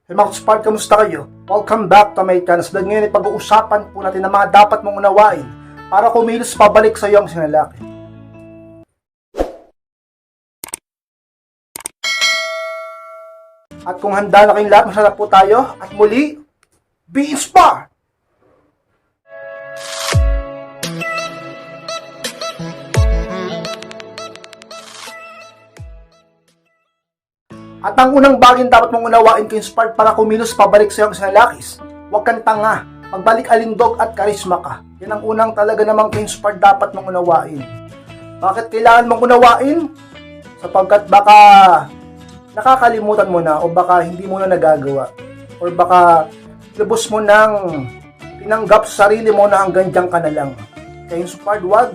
Hey mga Spark, kamusta kayo? Welcome back to my channel. So ngayon ay pag-uusapan po natin ang mga dapat mong unawain para kumilos pabalik sa iyo ang sinalaki. At kung handa na kayong lahat, masarap po tayo. At muli, be inspired! At ang unang bagay dapat mong unawain kay Spark para kumilos pabalik sa iyong sinalakis. Huwag kang tanga, magbalik alindog at karisma ka. Yan ang unang talaga namang kay Spark dapat mong unawain. Bakit kailangan mong unawain? Sapagkat baka nakakalimutan mo na o baka hindi mo na nagagawa. Or baka lubos mo nang tinanggap sa sarili mo na hanggang dyan ka na lang. Kay Spark, wag.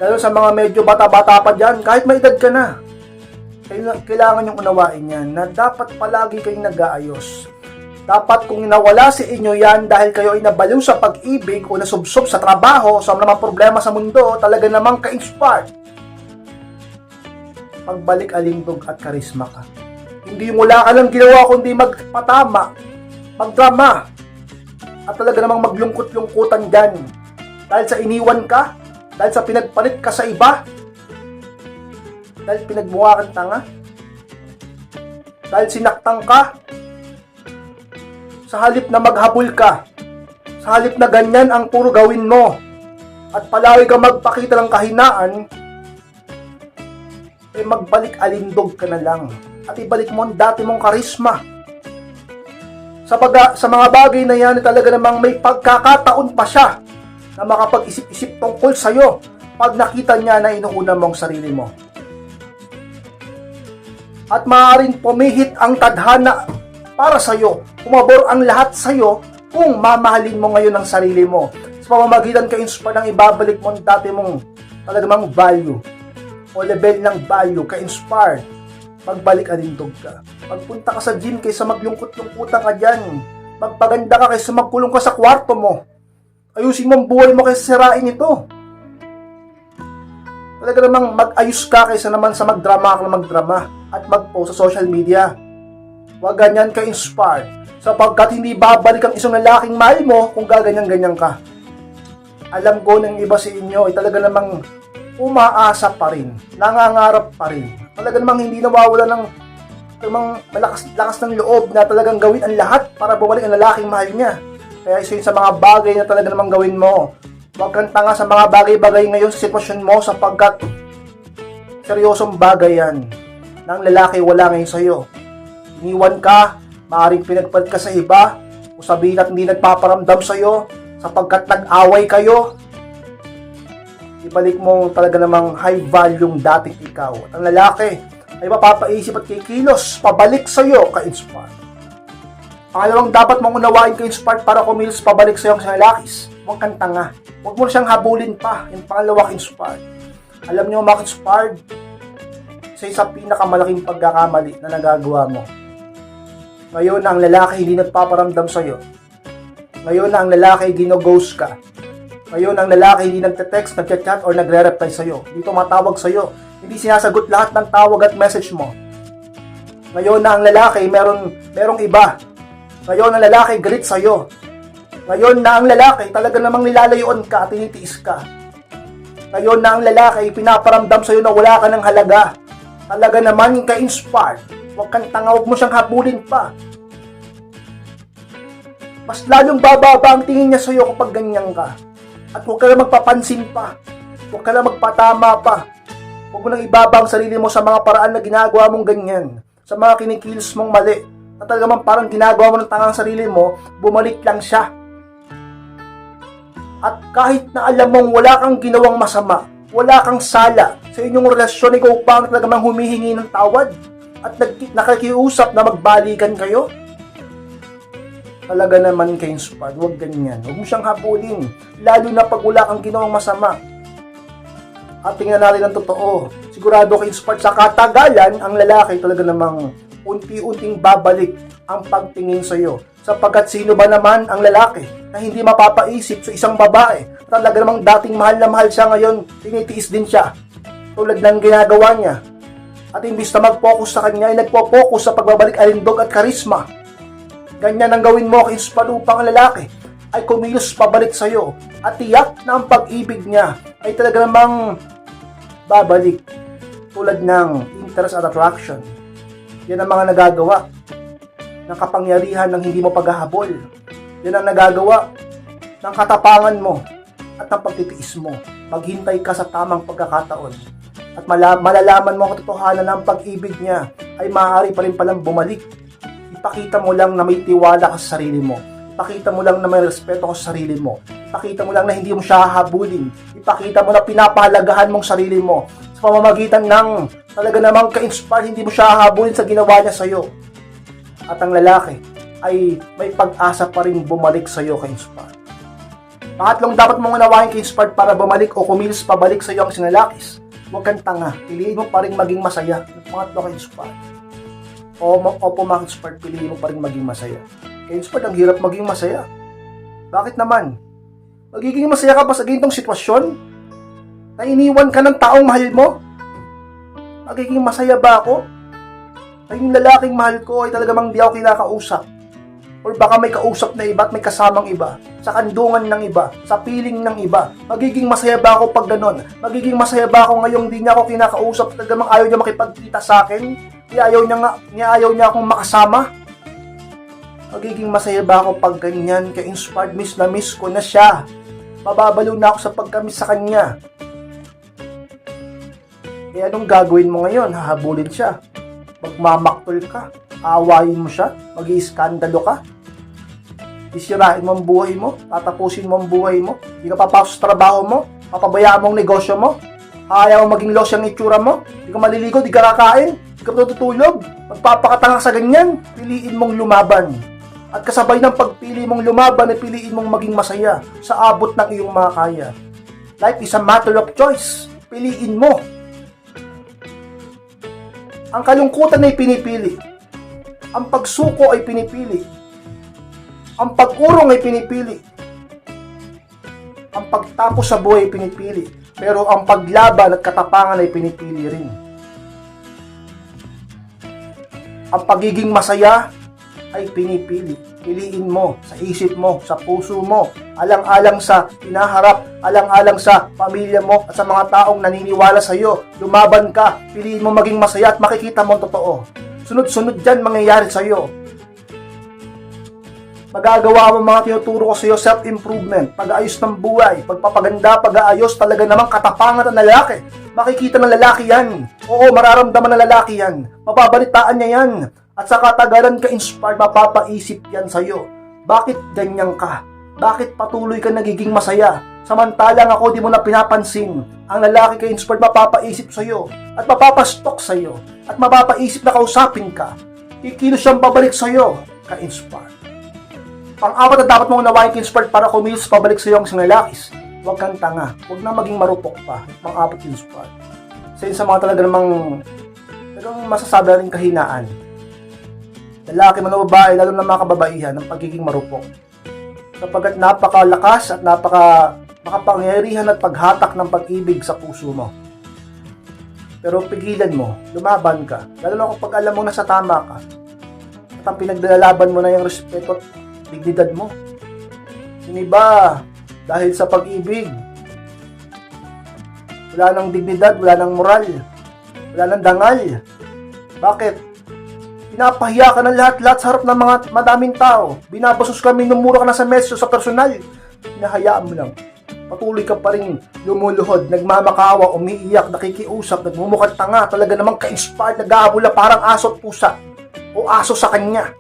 Lalo sa mga medyo bata-bata pa dyan, kahit may edad ka na. Kailangan yung unawain yan na dapat palagi kayong nag-aayos. Dapat kung nawala si inyo yan dahil kayo ay nabaliw sa pag-ibig o nasubsob sa trabaho o sa mga problema sa mundo, talaga namang ka-inspired. Pagbalik alindog at karisma ka. Hindi mo wala ka lang ginawa kundi magpatama, magdrama, at talaga namang maglungkot-lungkutan dyan. Dahil sa iniwan ka, dahil sa pinagpalit ka sa iba, dahil pinagmukha kang tanga, dahil sinaktang ka, sa halip na maghabol ka, sa halip na ganyan ang puro gawin mo, at palagi ka magpakita ng kahinaan, eh magbalik alindog ka na lang, at ibalik mo ang dati mong karisma. Sa mga bagay na yan, talaga namang may pagkakataon pa siya, na makapag-isip-isip tungkol sa'yo, pag nakita niya na inuuna mong sarili mo. At maaaring pumihit ang tadhana para sa iyo. Pumabor ang lahat sa iyo kung mamahalin mo ngayon ang sarili mo. Sa pamamagitan ka inspire ng ibabalik mo ang dati mong talagang value o level ng value, ka-inspire. Magbalik alindog ka. Magpunta ka sa gym kaysa maglungkot-lungkutan ka dyan. Magpaganda ka kaysa magkulong ka sa kwarto mo. Ayusin mo ang buhay mo kaysa sirain ito. Talaga namang mag-ayos ka kaysa naman sa magdrama ka na magdrama at mag-post sa social media. Huwag ganyan ka-inspired sapagkat hindi babalik ang isang lalaking mahal mo kung gaganyan-ganyan ka. Alam ko ng iba sa inyo ay talaga namang umaasa pa rin, nangangarap pa rin. Talaga namang hindi nawawala ng malakas ng loob na talagang gawin ang lahat para bumalik ang lalaking mahal niya. Kaya isa yun sa mga bagay na talaga namang gawin mo. Huwag kang tanga sa mga bagay-bagay ngayon sa sitwasyon mo sapagkat seryosong bagay yan na ang lalaki wala ngayon sa'yo. Iniwan ka, maaaring pinagpalit ka sa iba, o sabihin at hindi nagpaparamdam sa'yo sapagkat nag-away kayo. Ibalik mo talaga namang high value dating ikaw. At ang lalaki ay mapapaisip at kikilos pabalik sa'yo ka-inspired. Pangalawang dapat mong unawain ka-inspired para kumilos pabalik sa'yo ang sinalakis. Huwag kang tanga. Huwag mo siyang habulin pa. Yung pangalawa ka-inspired. Alam niyo mga ka-inspired, isa pinakamalaking pagkakamali na nagagawa mo. Ngayon na ang lalaki hindi nagpaparamdam sa'yo. Ngayon na ang lalaki gino-ghost ka. Ngayon na ang lalaki hindi nagte-text, nagchat-chat, or nagre-reply sa'yo. Hindi tumatawag sa'yo. Hindi sinasagot lahat ng tawag at message mo. Ngayon na ang lalaki merong iba. Ngayon na ang lalaki galit sa'yo. Ngayon na ang lalaki talaga namang nilalayuan ka at tinitiis ka. Ngayon na ang lalaki pinaparamdam sa'yo na wala ka ng halaga. Talaga naman ka-inspired. Huwag kang tanga, huwag mo siyang habulin pa. Mas lalong bababa ang tingin niya sa'yo kapag ganyan ka. At huwag ka lang magpapansin pa. Huwag ka lang magpatama pa. Huwag mo nang ibaba ang sarili mo sa mga paraan na ginagawa mong ganyan. Sa mga kinikilos mong mali. At talaga man parang ginagawa mo ng tangang sarili mo, bumalik lang siya. At kahit na alam mong wala kang ginawang masama, wala kang sala sa inyong relasyon, ikaw pa ang talagang humihingi ng tawad at nakikiusap na magbalikan kayo. Talaga naman ka-inspired, huwag ganyan. Huwag mo siyang habulin, lalo na pag wala kang ginawang masama. At tingnan natin ang totoo. Sigurado ka-inspired sa katagalan, ang lalaki talaga namang unti-unting babalik ang pagtingin sa iyo. Sapagkat sino ba naman ang lalaki na hindi mapapaisip sa isang babae? Talaga namang dating mahal na mahal siya, ngayon tinitiis din siya. Tulad ng ginagawa niya. At imbis na mag-focus sa kanya, ay nagpo-focus sa pagbabalik alindog at karisma. Ganyan ang gawin mo kay Spad upang ang lalaki ay kumilos pabalik sa'yo at tiyak na ang pag-ibig niya ay talaga namang babalik tulad ng interest at attraction. Yan ang mga nagagawa ng kapangyarihan ng hindi mo paghahabol. Yan ang nagagawa ng katapangan mo at ng pagtitiis mo. Maghintay ka sa tamang pagkakataon at malalaman mo ang katotohanan ng pag-ibig niya ay maaari pa rin palang bumalik. Ipakita mo lang na may tiwala ka sa sarili mo. Ipakita mo lang na may respeto ka sa sarili mo. Ipakita mo lang na hindi mo siya hahabulin. Ipakita mo na pinapahalagahan mong sarili mo sa pamamagitan ng talaga namang ka-inspire, hindi mo siya hahabulin sa ginawa niya sa'yo. At ang lalaki ay may pag-asa pa rin bumalik sa'yo ka-inspire. Pangatlong dapat mong unawain ka-inspire para bumalik o kumilos pabalik sa'yo ang sinalakis. Huwag kang tanga. Piliin mo pa rin maging masaya. Pangatlo ka-inspire. Opo mga-inspire, piliin mo pa rin maging masaya. Ka-inspire, ang hirap maging masaya. Bakit naman? Magiging masaya ka pa sa ganitong sitwasyon? Na iniwan ka ng taong mahal mo? Magiging masaya ba ako? Ay yung lalaking mahal ko ay talagang di ako kinakausap. Or baka may kausap na iba at may kasamang iba, sa kandungan ng iba, sa piling ng iba. Magiging masaya ba ako pag ganon? Magiging masaya ba ako ngayong di niya ako kinakausap at talagang ayaw niya makipagkita sa akin? Ayaw niya akong makasama? Magiging masaya ba ako pag ganyan? Kaya inspired, miss na miss ko na siya. Mababalo na ako sa pagkamiss sa kanya. Kaya anong gagawin mo ngayon? Hahabulin siya. Magmamaktol ka. Aawayin mo siya. Mag-iiskandalo ka. Isirain mo ang buhay mo. Tatapusin mo ang buhay mo. Hindi ka papasok sa trabaho mo. Papabayaan mo ang negosyo mo. Ayaw mo maging loss yung itsura mo. Hindi ka maliligo, hindi ka kakain. Hindi ka matutulog. Magpapakatanga sa ganyan. Piliin mong lumaban. At kasabay ng pagpili mong lumaban ay piliin mong maging masaya sa abot ng iyong makakaya. Life is a matter of choice. Piliin mo. Ang kalungkutan ay pinipili. Ang pagsuko ay pinipili. Ang pag-urong ay pinipili. Ang pagtapos sa buhay ay pinipili. Pero ang paglaban at katapangan ay pinipili rin. Ang pagiging masaya ay pinipili. Piliin mo sa isip mo, sa puso mo, alang-alang sa hinaharap, alang-alang sa pamilya mo at sa mga taong naniniwala sa iyo. Lumaban ka, piliin mo maging masaya at makikita mo ang totoo. Sunod-sunod dyan mangyayari sa iyo. Magagawa mo mga tinuturo ko sa iyo, self-improvement, pag-aayos ng buhay, pagpapaganda, pag-aayos, talaga namang katapangan ng lalaki. Makikita ng lalaki yan. Oo, mararamdaman ng lalaki yan. Mababalitaan niya yan. At sa katagalan ka inspired, mapapaisip yan sa iyo. Bakit ganyan ka? Bakit patuloy ka nagiging masaya? Samantalang ako di mo na pinapansin. Ang lalaki ka inspired, mapapaisip sa iyo. At mapapastok sa iyo. At mapapaisip na kausapin ka. Kikilos siyang babalik sa iyo, ka-inspired. Pang-apat na dapat mong unawain ka-inspired para kumilos pabalik sa iyo ang sinalakis. Huwag kang tanga. Huwag na maging marupok pa. Pang-apat ka-inspired. Sa mga talaga namang masasabi rin kahinaan. Lalaki man o babae, lalo na mga kababaihan, ng pagiging marupok. Sapagkat napakalakas at makapangyarihan at paghatak ng pag-ibig sa puso mo. Pero pigilan mo, lumaban ka. Lalo na kapag alam mo na sa tama ka. At ang pinaglalaban mo na yung respeto at dignidad mo. Yung iba, dahil sa pag-ibig, wala nang dignidad, wala nang moral, wala nang dangal. Bakit? Pinapahiya ka ng lahat-lahat sa harap ng mga madaming tao. Binabasos ka, minumura ka na sa mesyo, sa personal. Hinahayaan mo lang. Patuloy ka pa rin lumuluhod, nagmamakawa, umiiyak, nakikiusap, nagmumukhang tanga, talaga namang ka-inspired, nag-aabula parang aso at pusa. O aso sa kanya.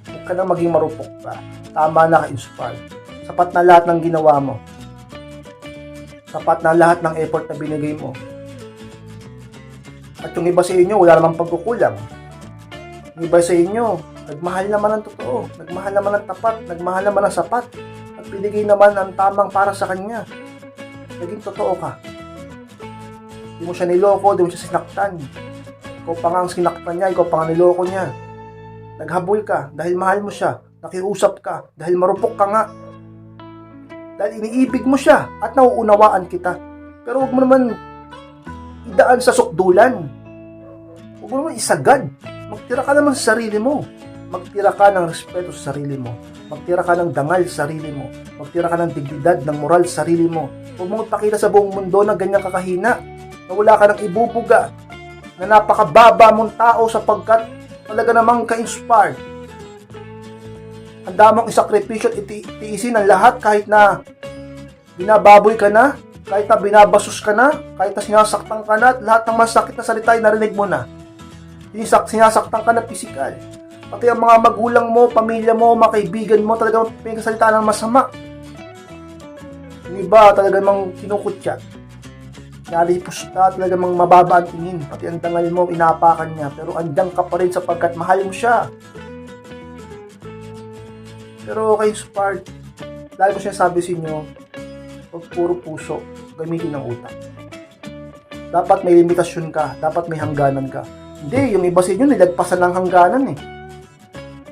Huwag ka na maging marupok pa. Tama na ka-inspired. Sapat na lahat ng ginawa mo. Sapat na lahat ng effort na binigay mo. At yung iba sa inyo, wala namang pagkukulang. Yung iba sa inyo, nagmahal naman ng totoo, nagmahal naman ng tapat, nagmahal naman ng sapat, at binigay naman ang tamang para sa kanya. Naging totoo ka. Hindi mo siya niloko, hindi mo siya sinaktan. Ikaw pa nga ang sinaktan niya, ikaw pa nga niloko niya. Naghabol ka dahil mahal mo siya, nakiusap ka dahil marupok ka nga. Dahil iniibig mo siya at nauunawaan kita. Pero huwag mo naman idaan sa sukdulan. Huwag mo naman isagad. Magtira ka naman sa sarili mo. Magtira ka ng respeto sa sarili mo. Magtira ka ng dangal sa sarili mo. Magtira ka ng dignidad, ng moral sa sarili mo. Huwag mong ipakita sa buong mundo na ganyan kakahina. Na wala ka ng ibubuga. Na napakababa mong tao sapagkat talaga namang ka-inspired. Handa mong isakripisyo at itiisin ang lahat kahit na binababoy ka na, kahit na binabasos ka na, kahit na sinasaktan ka na, at lahat ng masakit na salita ay narinig mo na. Sinasaktan ka na pisikal. Pati ang mga magulang mo, pamilya mo, mga kaibigan mo, talagang pinagsasalita ng masama. Yung iba talaga namang kinukutya. Nalipos na, talaga namang mababa ang tingin. Pati ang dangal mo, inapakan niya. Pero andyan ka pa rin sapagkat mahal mo siya. Pero kay Spark, lagi ko sinasabi sa inyo, huwag puro puso, gamitin ng utak. Dapat may limitasyon ka, dapat may hangganan ka. Hindi, yung iba sa inyo nilagpasan ng hangganan eh.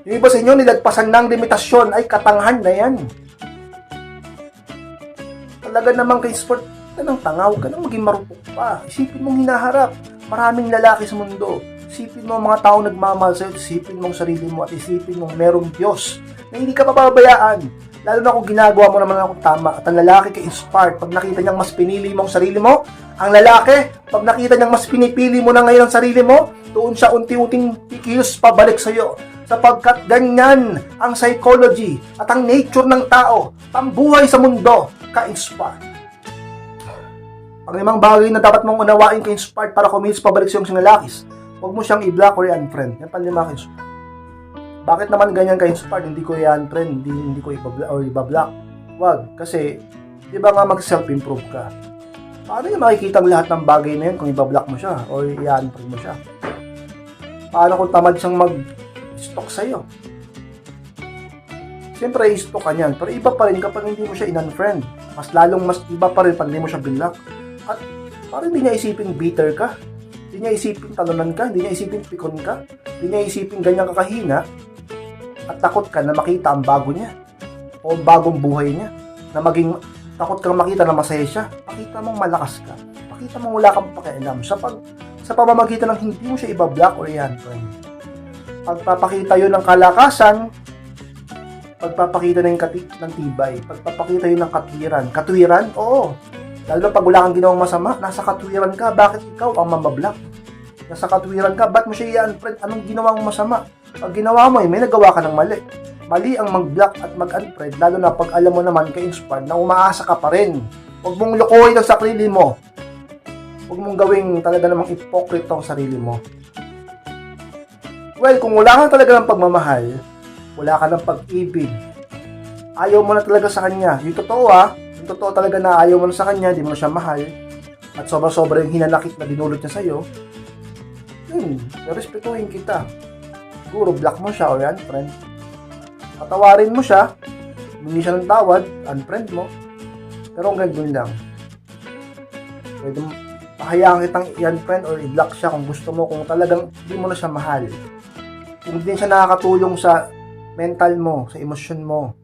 Yung iba sa inyo nilagpasan ng limitasyon, ay katanghan na yan. Talaga naman kay Spark, ka ng tangaw, ka nang maging marupok pa. Isipin mong hinaharap, maraming lalaki sa mundo. Isipin mo ang mga taong nagmamahal sa'yo, isipin mong sarili mo at isipin mong merong Diyos na hindi ka pababayaan. Lalo na kung ginagawa mo naman akong tama. At ang lalaki ka-inspired, pag nakita niyang mas pinili mong sarili mo, ang lalaki, pag nakita niyang mas pinipili mo na ngayon ang sarili mo, doon siya unti-unting kikilos pabalik sa'yo. Sapagkat ganyan ang psychology at ang nature ng tao, pambuhay sa mundo, ka-inspired. Panglimang bagay na dapat mong unawain ka-inspired para kumilos pabalik sa iyong sinalakis, huwag mo siyang i-block or i-unfriend. Yan panlima ka-inspired. Bakit naman ganyan ka-inspired? Hindi ko i-unfriend, hindi ko i-block. Wag, kasi di ba nga mag-self-improve ka? Paano niya makikita ang lahat ng bagay na yun kung i-block mo siya o i-unfriend mo siya? Paano kung tamad siyang mag-stalk sa'yo? Siyempre, i-stalk ka niyan. Pero iba pa rin kapag hindi mo siya in-unfriend. Mas iba pa rin pag hindi mo siya binlock. At parang hindi niya isipin bitter ka. Hindi niya isipin talunan ka. Hindi niya isipin pikon ka. Hindi niya isipin ganyan kakahina. At takot ka na makita ang bago niya. O bagong buhay niya. Na maging takot kang makita na masaya siya. Pakita mong malakas ka. Pakita mong wala kang pakialam. Sa pamamagitan ng hindi mo siya i-block or i-unfriend. Pagpapakita yun ng kalakasan, pagpapakita na yung ng tibay, pagpapakita yun ng katwiran. Katwiran? Oo. Lalo na pag wala kang ginawang masama, nasa katwiran ka, bakit ikaw ang mamablock? Nasa katwiran ka, ba't mo siya i-unfriend? Anong ginawang masama? Pag ginawa mo, may nagawa ka ng mali. Mali ang mag-block at mag-unfriend, lalo na pag alam mo naman ka-inspired na umaasa ka pa rin. Huwag mong lukoy ang sarili mo. Huwag mong gawing talaga namang hypocrite ang sarili mo. Well, kung wala ka talaga ng pagmamahal, wala ka ng pag-ibig, ayaw mo na talaga sa kanya. Yung totoo yung totoo talaga na ayaw mo na sa kanya, di mo na siya mahal, at sobra-sobra yung hinanakit na dinulot niya sa'yo, yun, respetuhin kita. Siguro, block mo siya o unfriend. Patawarin mo siya, humingi siya ng tawad, unfriend mo, pero ang gagawin lang. Pwede mo, pahayaan kitang i-unfriend or i-block siya kung gusto mo, kung talagang di mo na siya mahal. Kung hindi siya nakakatulong sa mental mo, sa emosyon mo.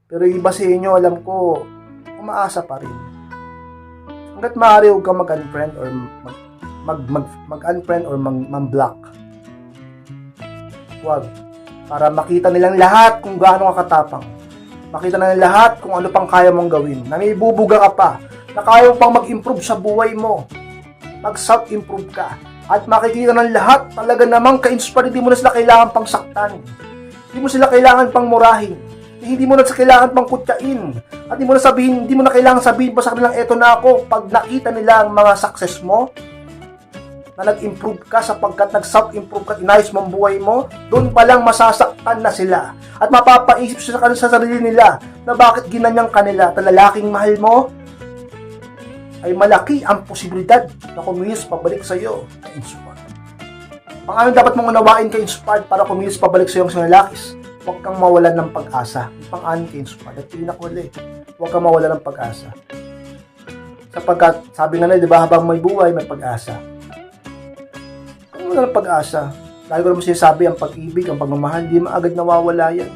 Pero yung iba sa inyo, alam ko, umaasa pa rin. Hanggat maaari huwag kang mag-unfriend or mag-unfriend or mag-block. Huwag. Para makita nilang lahat kung gaano ka katapang. Makita na nilang lahat kung ano pang kaya mong gawin. Na may bubuga ka pa. Na kaya mo pang mag-improve sa buhay mo. Mag-self-improve ka. At makikita ng lahat talaga namang ka-inspired. Hindi mo na sila kailangan pang saktan. Hindi mo sila kailangan pang murahin. Hindi mo na kailangan pang kutyain. At hindi mo na kailangan sabihin pa sa kanilang eto na ako. Pag nakita nila ang mga success mo, na nag-improve ka sapagkat nag-self-improve ka, inayos mo ang buhay mo, doon pa lang masasaktan na sila. At mapapaisip sa sarili nila na bakit ginanyang kanila. At lalaking mahal mo, ay malaki ang posibilidad na kumilos pabalik sa iyo na inspired. Paano dapat mong unawain ka inspired para kumilos pabalik sa iyo ang sinalakis? Huwag kang mawalan ng pag-asa. Pang-anin ka inspired. At pinakuli, huwag kang mawalan ng pag-asa. Sapagkat, sabi nga na, di ba, habang may buhay, may pag-asa. Kung wala ng pag-asa, lagi ko naman sinasabi, ang pag-ibig, ang pagmamahal, di maagad nawawala yan.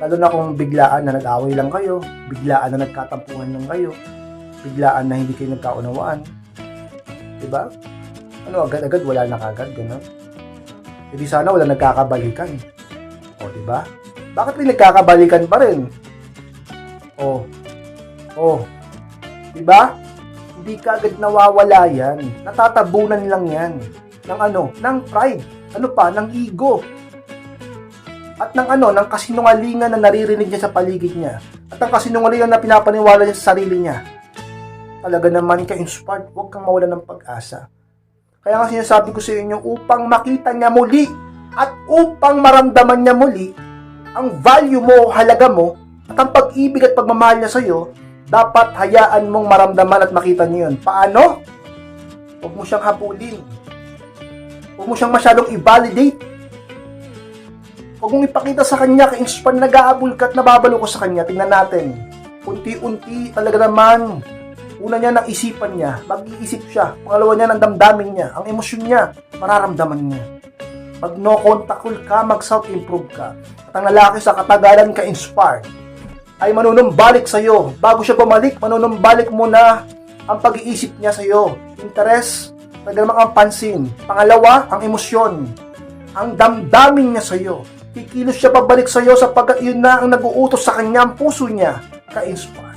Lalo na kung biglaan na nag-away lang kayo, biglaan na nagkatampuhan lang kayo, biglaan na hindi kayo nagkaunawaan. Diba? Ano, agad-agad wala na kagad, gano'n. Hindi sana wala nagkakabalikan. O, diba? Bakit may nagkakabalikan pa rin? Diba? Hindi kagad nawawala yan. Natatabunan lang yan. Ng ano? Ng pride. Ano pa? Ng ego. At ng ano? Ng kasinungalingan na naririnig niya sa paligid niya. At ng kasinungalingan na pinapaniwala niya sa sarili niya. Talaga naman ka-inspired, huwag kang mawalan ng pag-asa. Kaya nga sinasabi ko sa inyo, upang makita niya muli at upang maramdaman niya muli ang value mo, halaga mo, at ang pag-ibig at pagmamahal niya sa iyo, dapat hayaan mong maramdaman at makita niyo yun. Paano? Huwag mo siyang hapulin. Huwag mo siyang masyadong i-validate. Huwag mong ipakita sa kanya, ka-inspire na nag-aabol ka at nababalo ko sa kanya. Tingnan natin. Unti-unti talaga naman. Una niya ng isipan niya, mag-iisip siya. Pangalawa niya ng damdamin niya, ang emosyon niya, mararamdaman niya. Pag no contact ka, mag-self-improve ka. At ang lalaki sa katagalan ka-inspired, ay manunumbalik sa iyo. Bago siya bumalik, manunumbalik muna ang pag-iisip niya sa iyo. Interest, talagang ang pansin. Pangalawa, ang emosyon. Ang damdamin niya sa iyo. Kikilos siya pabalik sa iyo sapagkat yun na ang nag-uutos sa kanya, ang puso niya, ka-inspired.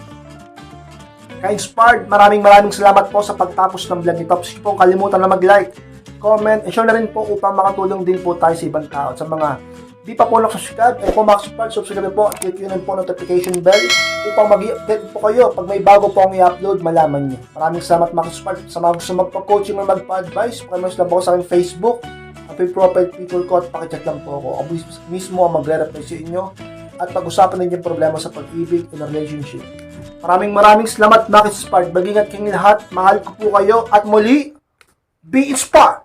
Ka-inspired, maraming salamat po sa pagtapos ng vlog nito. Please po kalimutan na mag-like, comment, and share na rin po upang makatulong din po tayo sa ibang tao. Sa mga di pa po nakasubscribe, ay po subscribe po at click yun po notification bell upang mag-i-update po kayo pag may bago po ang i-upload, malaman nyo. Maraming salamat makasubscribe. Sa mga gusto magpa-coaching o magpa-advise, pakimers lang po sa aking Facebook, at yung profile picture ko at pakichat lang po ako. Ako mismo ang magre-reply sa inyo at pag-usapan din yung problema sa pag-ibig in a relationship. Maraming salamat, Max Inspired. Mag-ingat kayong lahat. Mahal ko po kayo. At muli, be inspired!